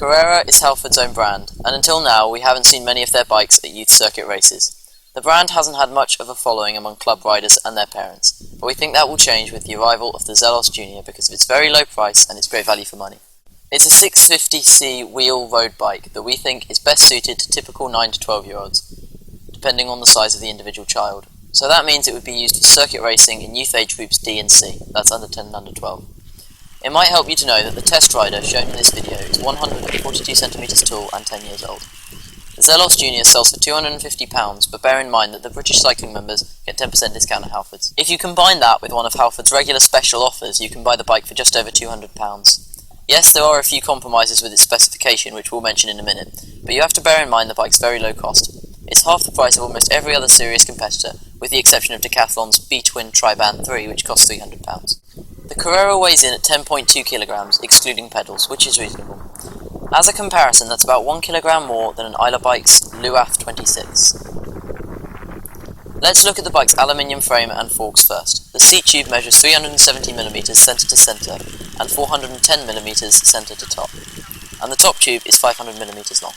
Carrera is Halford's own brand, and until now we haven't seen many of their bikes at youth circuit races. The brand hasn't had much of a following among club riders and their parents, but we think that will change with the arrival of the Zelos Junior because of its very low price and its great value for money. It's a 650c wheel road bike that we think is best suited to typical 9 to 12 year olds, depending on the size of the individual child. So that means it would be used for circuit racing in youth age groups D and C, that's under 10 and under 12. It might help you to know that the test rider shown in this video is 142 centimeters tall and 10 years old. The Zelos Junior sells for £250, but bear in mind that the British cycling members get 10% discount at Halford's. If you combine that with one of Halford's regular special offers, you can buy the bike for just over £200. Yes, there are a few compromises with its specification, which we'll mention in a minute, but you have to bear in mind the bike's very low cost. It's half the price of almost every other serious competitor, with the exception of Decathlon's B-Twin Tri-Band 3, which costs £300. The Carrera weighs in at 10.2 kilograms, excluding pedals, which is reasonable. As a comparison, that's about 1 kilogram more than an Isla Bike's Luath 26. Let's look at the bike's aluminium frame and forks first. The seat tube measures 370mm centre to centre and 410mm centre to top, and the top tube is 500mm long.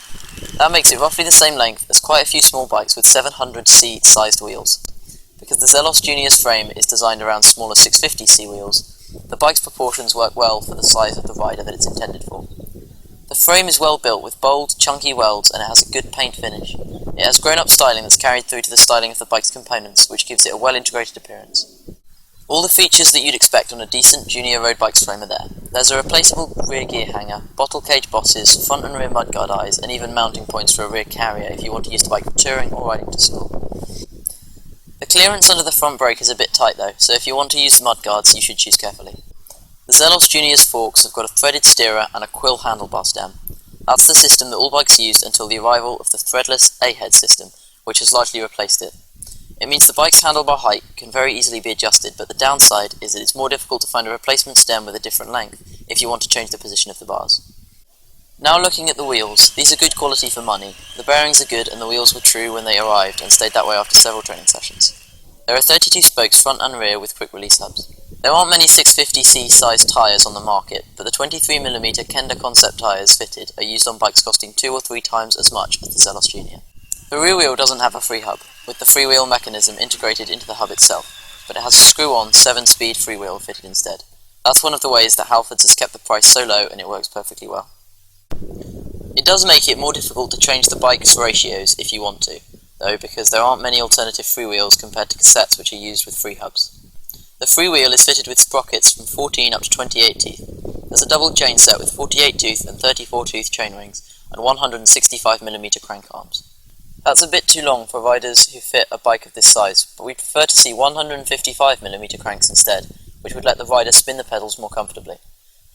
That makes it roughly the same length as quite a few small bikes with 700c sized wheels. Because the Zelos Junior's frame is designed around smaller 650c wheels, the bike's proportions work well for the size of the rider that it's intended for. The frame is well built with bold, chunky welds, and it has a good paint finish. It has grown-up styling that's carried through to the styling of the bike's components, which gives it a well-integrated appearance. All the features that you'd expect on a decent junior road bike's frame are there. There's a replaceable rear gear hanger, bottle cage bosses, front and rear mudguard eyes, and even mounting points for a rear carrier if you want to use the bike for touring or riding to school. The clearance under the front brake is a bit tight though, so if you want to use the mudguards, you should choose carefully. The Zelos Junior's forks have got a threaded steerer and a quill handlebar stem. That's the system that all bikes used until the arrival of the threadless A-head system, which has largely replaced it. It means the bike's handlebar height can very easily be adjusted, but the downside is that it's more difficult to find a replacement stem with a different length if you want to change the position of the bars. Now looking at the wheels, these are good quality for money. The bearings are good and the wheels were true when they arrived and stayed that way after several training sessions. There are 32 spokes front and rear with quick release hubs. There aren't many 650c sized tyres on the market, but the 23mm Kenda concept tyres fitted are used on bikes costing 2 or 3 times as much as the Zelos Junior. The rear wheel doesn't have a free hub, with the freewheel mechanism integrated into the hub itself, but it has a screw-on 7-speed freewheel fitted instead. That's one of the ways that Halford's has kept the price so low and it works perfectly well. It does make it more difficult to change the bike's ratios if you want to, though, because there aren't many alternative freewheels compared to cassettes which are used with free hubs. The freewheel is fitted with sprockets from 14 up to 28 teeth. There's a double chain set with 48 tooth and 34 tooth chain rings and 165mm crank arms. That's a bit too long for riders who fit a bike of this size, but we prefer to see 155mm cranks instead, which would let the rider spin the pedals more comfortably.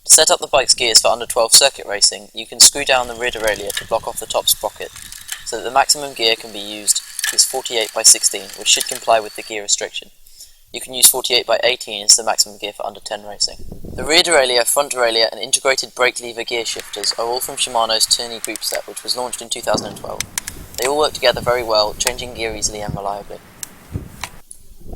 To set up the bike's gears for under 12 circuit racing, you can screw down the rear derailleur to block off the top sprocket, so that the maximum gear can be used is 48 by 16, which should comply with the gear restriction. You can use 48 by 18 as the maximum gear for under 10 racing. The rear derailleur, front derailleur and integrated brake lever gear shifters are all from Shimano's Tourney group set, which was launched in 2012. They all work together very well, changing gear easily and reliably.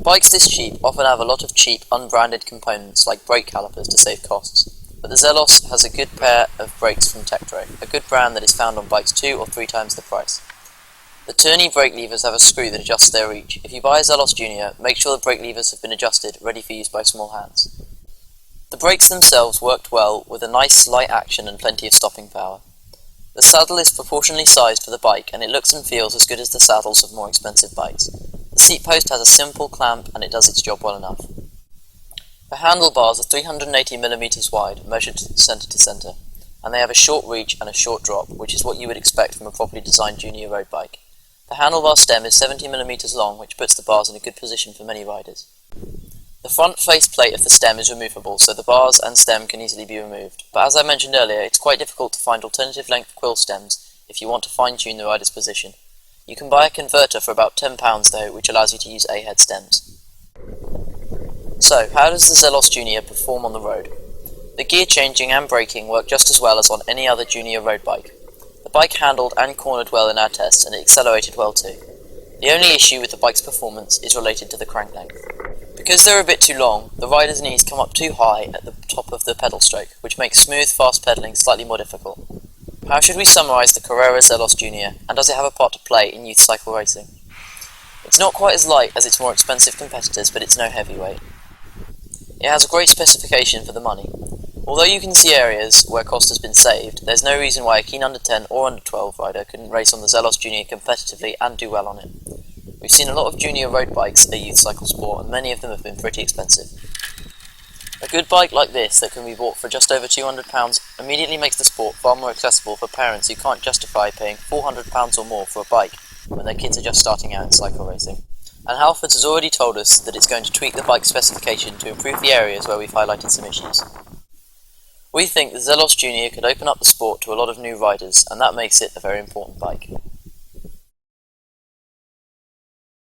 Bikes this cheap often have a lot of cheap, unbranded components like brake calipers to save costs, but the Zelos has a good pair of brakes from Tektro, a good brand that is found on bikes 2 or 3 times the price. The Tourney brake levers have a screw that adjusts their reach. If you buy a Zelos Junior, make sure the brake levers have been adjusted, ready for use by small hands. The brakes themselves worked well, with a nice light action and plenty of stopping power. The saddle is proportionally sized for the bike, and it looks and feels as good as the saddles of more expensive bikes. The seat post has a simple clamp, and it does its job well enough. The handlebars are 380mm wide, measured centre to centre, and they have a short reach and a short drop, which is what you would expect from a properly designed junior road bike. The handlebar stem is 70mm long, which puts the bars in a good position for many riders. The front face plate of the stem is removable, so the bars and stem can easily be removed, but as I mentioned earlier, it's quite difficult to find alternative length quill stems if you want to fine-tune the rider's position. You can buy a converter for about £10 though, which allows you to use A-head stems. So, how does the Zelos Junior perform on the road? The gear changing and braking work just as well as on any other junior road bike. The bike handled and cornered well in our tests, and it accelerated well too. The only issue with the bike's performance is related to the crank length. Because they're a bit too long, the rider's knees come up too high at the top of the pedal stroke, which makes smooth, fast pedalling slightly more difficult. How should we summarise the Carrera Zelos Junior, and does it have a part to play in youth cycle racing? It's not quite as light as its more expensive competitors, but it's no heavyweight. It has a great specification for the money. Although you can see areas where cost has been saved, there's no reason why a keen under 10 or under 12 rider couldn't race on the Zelos Junior competitively and do well on it. We've seen a lot of junior road bikes at youth cycle sport, and many of them have been pretty expensive. A good bike like this that can be bought for just over £200 immediately makes the sport far more accessible for parents who can't justify paying £400 or more for a bike when their kids are just starting out in cycle racing. And Halfords has already told us that it's going to tweak the bike specification to improve the areas where we've highlighted some issues. We think the Zelos Junior could open up the sport to a lot of new riders, and that makes it a very important bike.